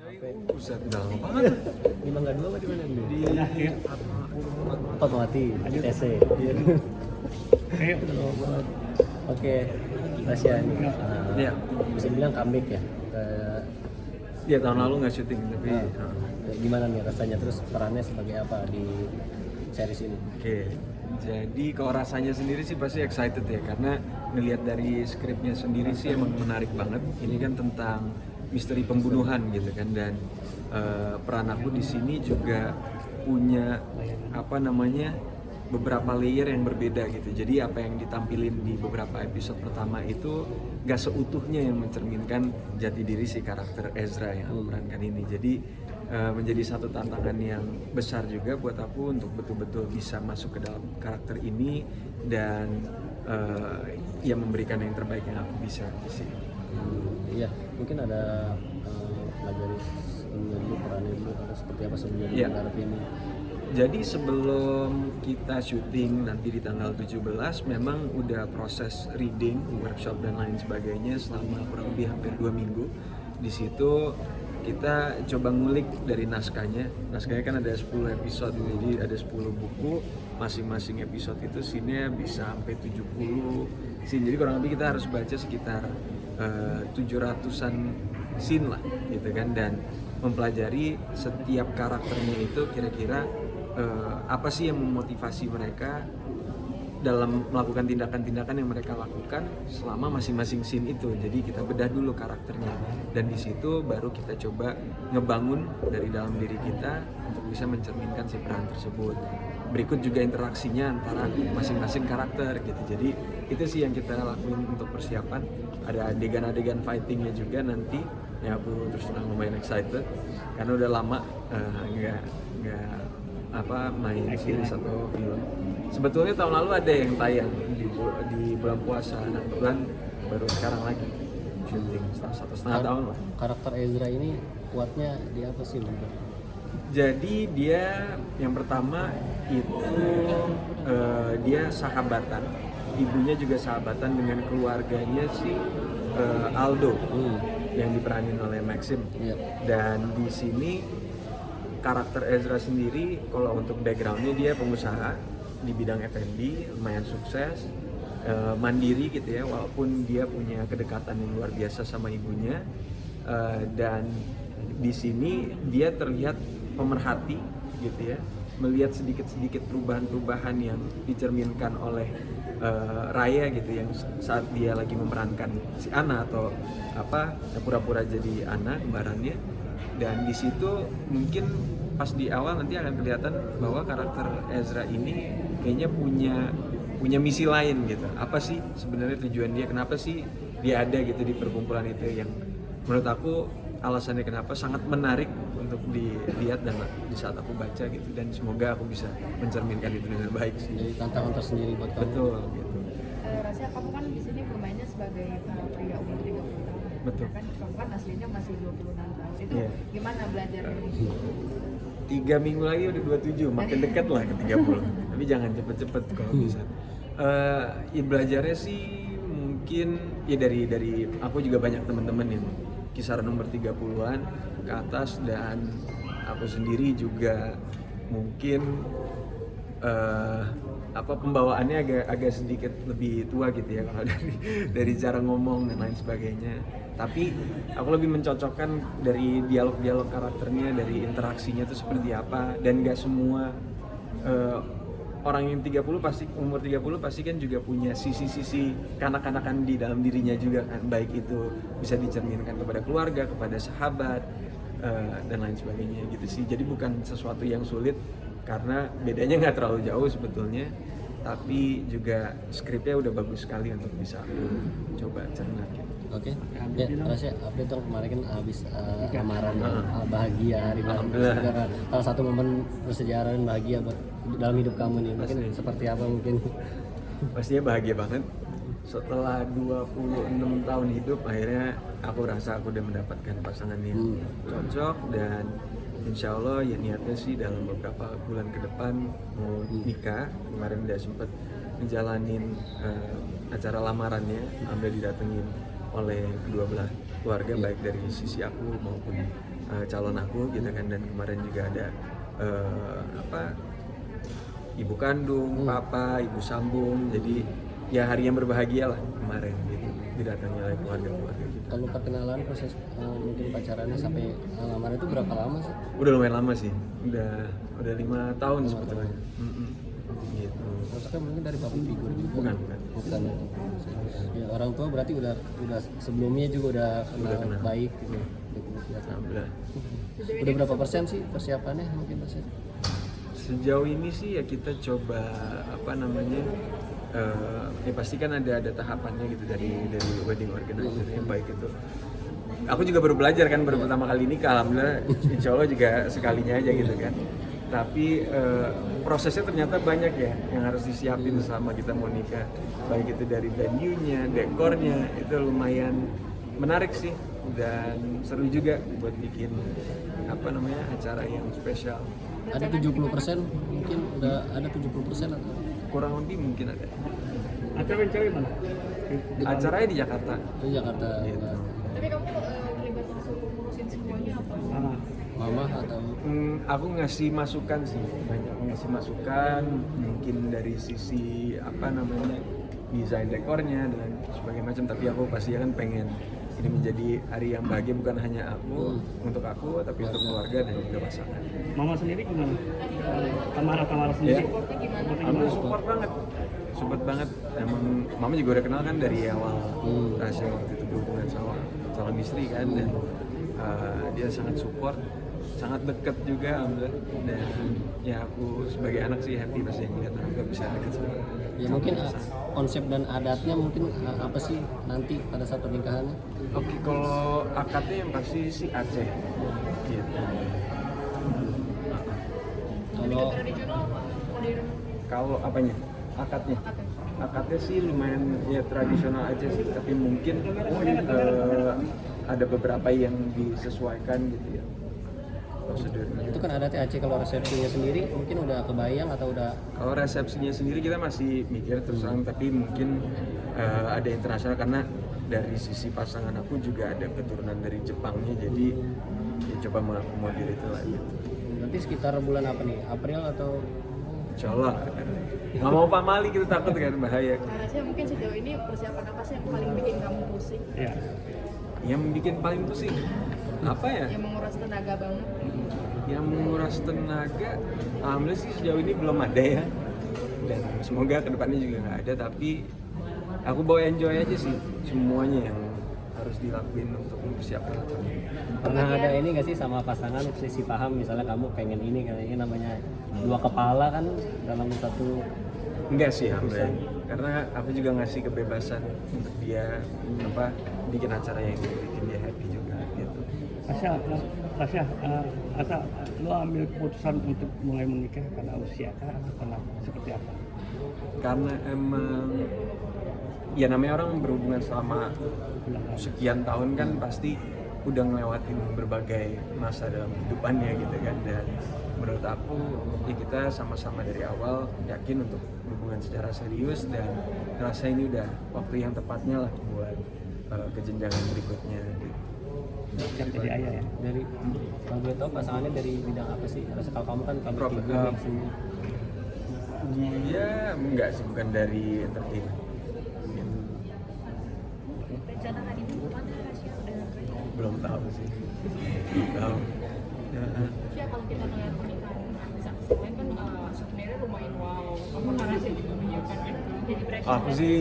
Buset, udah lama banget. Di Mangga 2 apa di mana dulu? Di Fatmawati, TC. Oke, Rasya nih. Iya. Bisa bilang comeback ya. Ya tahun lalu nggak syuting tapi Gimana nih rasanya, terus perannya sebagai apa di series ini? oke. Jadi kalau rasanya sendiri sih pasti excited ya, karena ngelihat dari skripnya sendiri sih emang menarik banget. Ini kan tentang misteri pembunuhan gitu kan, dan peran aku di sini juga punya beberapa layer yang berbeda gitu. Jadi apa yang ditampilin di beberapa episode pertama itu gak seutuhnya yang mencerminkan jati diri si karakter Ezra yang aku perankan ini. Jadi menjadi satu tantangan yang besar juga buat aku untuk betul-betul bisa masuk ke dalam karakter ini dan ya memberikan yang terbaik yang aku bisa di sini. Iya, mungkin ada pelajari sebelumnya dulu, perannya dulu atau seperti apa sebelumnya Iya. menggarap ini. Jadi sebelum kita syuting nanti di tanggal 17 memang udah proses reading, workshop dan lain sebagainya selama kurang lebih hampir 2 minggu. Di situ kita coba ngulik dari naskahnya. Naskahnya kan ada 10 episode, jadi ada 10 buku. Masing-masing episode itu scene-nya bisa sampai 70 scene. Jadi kurang lebih kita harus baca sekitar 700-an scene lah gitu kan, dan mempelajari setiap karakternya itu kira-kira apa sih yang memotivasi mereka dalam melakukan tindakan-tindakan yang mereka lakukan selama masing-masing scene itu. Jadi kita bedah dulu karakternya, dan di situ baru kita coba ngebangun dari dalam diri kita untuk bisa mencerminkan si peran tersebut. Berikut juga interaksinya antara masing-masing karakter gitu. Jadi itu sih yang kita lakuin untuk persiapan. Ada adegan-adegan fightingnya juga nanti. Ya aku terus terang lumayan excited karena udah lama nggak main series atau film. Sebetulnya tahun lalu ada yang tayang di bulan puasa, nah kebetulan baru sekarang lagi syuting satu setengah tahun lah. Karakter Ezra ini kuatnya di apa sih, Bang? Jadi dia yang pertama itu dia sahabatan, ibunya juga sahabatan dengan keluarganya si Aldo yang diperanin oleh Maxim. Dan di sini karakter Ezra sendiri kalau untuk backgroundnya dia pengusaha di bidang F&B, lumayan sukses, mandiri gitu ya, walaupun dia punya kedekatan yang luar biasa sama ibunya, dan di sini dia terlihat pemerhati gitu ya, melihat sedikit-sedikit perubahan-perubahan yang dicerminkan oleh Raya gitu, yang saat dia lagi memerankan si Anna atau pura-pura jadi Anna kembarannya. Dan di situ mungkin pas di awal nanti akan kelihatan bahwa karakter Ezra ini kayaknya punya misi lain gitu. Apa sih sebenarnya tujuan dia, kenapa sih dia ada gitu di perkumpulan itu, yang menurut aku alasannya kenapa sangat menarik untuk dilihat dan di saat aku baca gitu, dan semoga aku bisa mencerminkan itu dengan baik sih. Jadi tantangan tersendiri buat kamu. Betul gitu. Rasanya kamu kan di sini bermainnya sebagai pria umur 30 tahun. Betul. Kan kamu kan aslinya masih 26 tahun. Itu gimana belajarnya? 3 minggu lagi udah 27, makin dekat lah ke 30. Tapi jangan cepet-cepet kalau bisa. Ya belajarnya sih mungkin ya dari aku juga banyak teman-teman yang kisaran umur 30-an ke atas, dan aku sendiri juga mungkin pembawaannya agak sedikit lebih tua gitu ya kalau dari cara ngomong dan lain sebagainya. Tapi aku lebih mencocokkan dari dialog-dialog karakternya, dari interaksinya itu seperti apa, dan gak semua orang yang umur 30 pasti kan juga punya sisi-sisi kanak-kanakan di dalam dirinya juga kan, baik itu bisa dicerminkan kepada keluarga, kepada sahabat, dan lain sebagainya gitu sih. Jadi bukan sesuatu yang sulit karena bedanya nggak terlalu jauh sebetulnya, tapi juga skripnya udah bagus sekali untuk bisa aku coba cerna gitu. Oke, ya Rasya, update dong, kemarin kan habis lamaran bahagia hari Alhamdulillah. Salah satu momen bersejarah dan bahagia buat dalam hidup kamu nih, mungkin Pasti. seperti apa mungkin? Pastinya bahagia banget. Setelah 26 tahun hidup, akhirnya aku rasa aku udah mendapatkan pasangan yang cocok, dan insya Allah ya niatnya sih dalam beberapa bulan ke depan mau nikah. Kemarin udah sempet ngejalanin acara lamarannya, sampai didatengin oleh kedua belah keluarga, baik dari sisi aku maupun calon aku gitu kan, dan kemarin juga ada ibu kandung, papa, ibu sambung, jadi ya hari yang berbahagia lah kemarin gitu, didatangi oleh keluarga-keluarga gitu. Kalau perkenalan proses mungkin pacarannya sampai lamaran itu berapa lama sih? Udah lumayan lama sih, udah 5 tahun sebetulnya. Gitu. Maksudnya mungkin dari public figure juga? Bukan. Ya, orang tua berarti udah sebelumnya juga udah kenal baik gitu. Alhamdulillah. Udah berapa persen sih persiapannya mungkin persen? Sejauh ini sih ya kita coba ya pasti kan ada tahapannya gitu dari wedding organizer yang baik itu. Aku juga baru belajar kan, baru pertama kali ini, alhamdulillah insya Allah juga sekalinya aja gitu kan. Tapi prosesnya ternyata banyak ya yang harus disiapin selama kita mau nikah, baik itu dari venue-nya, dekornya, itu lumayan menarik sih dan seru juga buat bikin acara yang spesial. Ada 70% mungkin udah ada 70% atau Kurang lebih mungkin ada. Acara cewek mana? Acaranya di Jakarta. di Jakarta? Gitu. Tapi kamu terlibat langsung ngurusin semuanya atau? Mama atau Aku ngasih masukan sih, banyak ngasih masukan, mungkin dari sisi desain dekornya dan sebagainya macam. Tapi aku pasti kan pengen ini menjadi hari yang bahagia bukan hanya aku, untuk aku, tapi untuk keluarga dan juga pasangan. Mama sendiri gimana? Tamara sendiri. Ya, aku support banget. Emang mama juga udah kenal kan dari awal rahasia waktu itu berhubungan sama calon istri kan, dan dia sangat support, sangat dekat juga alhamdulillah. Dan ya aku sebagai anak sih happy pasti ngeliat anak bisa dekat sama. ya mungkin konsep dan adatnya mungkin apa sih nanti pada saat pernikahannya? Oke, kalau akadnya yang pasti sih Aceh gitu. Kalau Tradisional apa modern? Kalau apanya? Akadnya sih lumayan ya tradisional aja sih, tapi mungkin ada beberapa yang disesuaikan gitu ya prosedurnya. itu kan adatnya Aceh, kalau resepsinya sendiri mungkin udah kebayang atau udah? Kalau resepsinya sendiri kita masih mikir terus terang, tapi mungkin ada internasional karena dari sisi pasangan aku juga ada keturunan dari Jepangnya, jadi ya coba mengakomodir itu lah gitu. Nanti sekitar bulan apa nih? April atau? Insya Allah. Nggak mau pamali, kita takut kan bahaya. Karena saya mungkin sejauh ini persiapan apa sih yang paling bikin kamu pusing? Ya. Yang bikin paling pusing apa ya? Yang menguras tenaga banget? Yang menguras tenaga, alhamdulillah sih sejauh ini belum ada ya. Dan semoga kedepannya juga nggak ada. Tapi aku bawa enjoy aja sih semuanya yang harus dilakuin untuk mempersiapkan itu. Pernah ada ini nggak sih sama pasangan sisi paham, misalnya kamu pengen ini kayaknya namanya dua kepala kan dalam satu? Enggak sih alhamdulillah, karena aku juga ngasih kebebasan untuk dia bikin acara yang bikin dia happy juga gitu. Tasya, lo ambil keputusan untuk mulai menikah karena usia kah atau karena seperti apa? Karena emang ya namanya orang berhubungan selama sekian tahun kan pasti udah ngelewatin berbagai masa dalam kehidupannya gitu kan, dan menurut aku ya kita sama-sama dari awal yakin untuk hubungan secara serius, dan rasa ini udah waktu yang tepatnya lah buat ke jenjang berikutnya gitu. Yang jadi ayah ya? Dari kalau boleh tahu pasangannya dari bidang apa sih? Rasa kalau kamu kan public figure Prof, di sini. Dia enggak sih, bukan dari entertainment gitu. Rencana hari ini kemana Rasya? Belum tahu sih, belum tahu. Ya. Rasya, kalau kita ngeliat pernikahan artis-artis lain kan sebenarnya lumayan wow. Apakah Rasya juga menyiapkan itu jadi presiden? Aku sih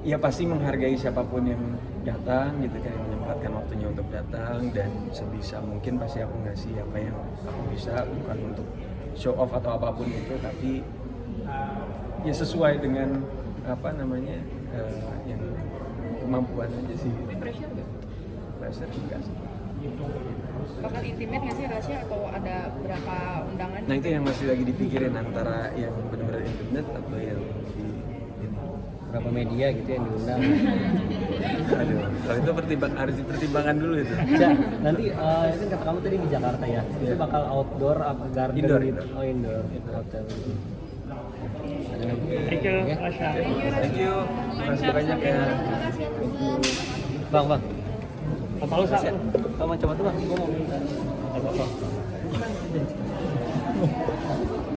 ya pasti menghargai siapapun yang datang gitu kan, yang menyempatkan waktunya untuk datang, dan sebisa mungkin pasti aku ngasih apa yang aku bisa, bukan untuk show off atau apapun itu, tapi ya sesuai dengan yang kemampuan aja sih. Tapi pressure nggak? Pressure enggak sih. Bakal intimate nggak sih Rasya, atau ada berapa undangan? Nah itu yang masih lagi dipikirin, antara yang benar-benar intimate atau yang di ini. Berapa media gitu yang diundang? Aduh, kalau itu harus dipertimbangkan dulu itu. Nanti itu kata kamu tadi di Jakarta ya? Itu bakal outdoor apa garden Indoor, gitu? indoor. Oh indoor, hotel. Thank you, Tasya. Thank you, makasih banyak ya. Bang. Apa lu sak? Kamu coba tuh, gua mau minta.